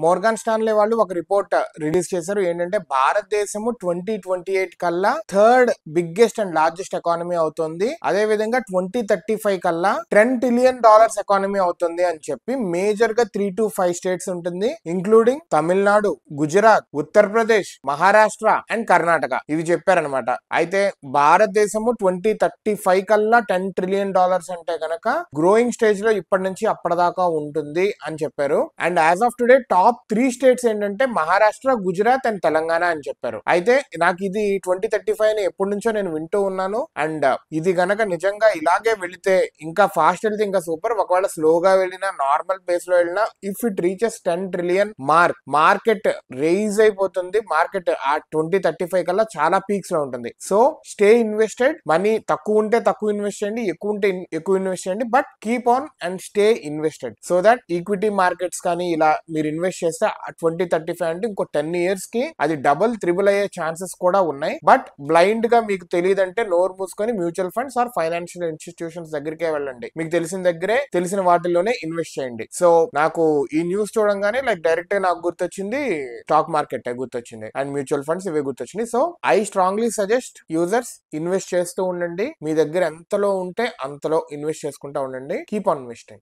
Morgan Stanley వాళ్ళు ఒక report release చేశారు. ఏంటంటే భారతదేశము 2028 కల్లా third biggest and largest economy అవుతుంది. అదే విధంగా 2035 కల్లా $10 trillion ఎకానమీ అవుతుంది అని చెప్పి మేజర్ గా 3 to 5 స్టేట్స్ ఉంటుంది, ఇంక్లూడింగ్ తమిళనాడు, గుజరాత్, ఉత్తరప్రదేశ్, మహారాష్ట్ర అండ్ కర్ణాటక. ఇవి చెప్పారనమాట. అయితే భారతదేశము 2035 కల్లా $10 trillion అంటే కనుక గ్రోయింగ్ స్టేజ్ లో ఇప్పటి నుంచి అప్పటిదాకా ఉంటుంది అని చెప్పారు. And as of today top 3 states ఏంటంటే మహారాష్ట్ర, గుజరాత్ అండ్ తెలంగాణ అని చెప్పారు. అయితే నాకు ఇది 2035 అని ఎప్పటి నుంచో నేను వింటూ ఉన్నాను. అండ్ ఇది గనక నిజంగా ఇలాగే వెళితే, ఇంకా ఫాస్ట్ వెళ్తే ఇంకా సూపర్. ఒకవేళ స్లోగా వెళ్ళినా, నార్మల్ పేస్ లో వెళ్ళినా, if it reaches 10 trillion market rise అయిపోతుంది. మార్కెట్ ఆ 2035 కల్లా చాలా పీక్స్ లో ఉంటుంది. So stay invested. మనీ తక్కువ ఉంటే తక్కువ ఇన్వెస్ట్ చేయండి, ఎక్కువ ఉంటే ఎక్కువ ఇన్వెస్ట్ చేయండి, but keep on and stay invested. So that equity markets కానీ ఇలా మీరు ఇన్వెస్ట్ చేస్తే 2035 అంటే ఇంకో 10 years కి అది డబుల్ త్రిబుల్ అయ్యే ఛాన్సెస్ కూడా ఉన్నాయి. బట్ బ్లైండ్ గా మీకు తెలియదంటే నోరు మూసుకొని mutual funds or financial institutions దగ్గరికే వెళ్ళండి. మీకు తెలిసిన దగ్గరే, తెలిసిన వాటిల్లోనే ఇన్వెస్ట్ చేయండి. సో నాకు ఈ న్యూస్ చూడంగానే లైక్ డైరెక్ట్ గా నాకు గుర్తొచ్చింది స్టాక్ మార్కెట్ గుర్తొచ్చింది అండ్ మ్యూచువల్ ఫండ్స్ ఇవే గుర్తొచ్చింది. So I strongly suggest users invest చేస్తూ ఉండండి. మీ దగ్గర ఎంతలో ఉంటే అంతలో ఇన్వెస్ట్ చేసుకుంటూ ఉండండి. Keep on investing.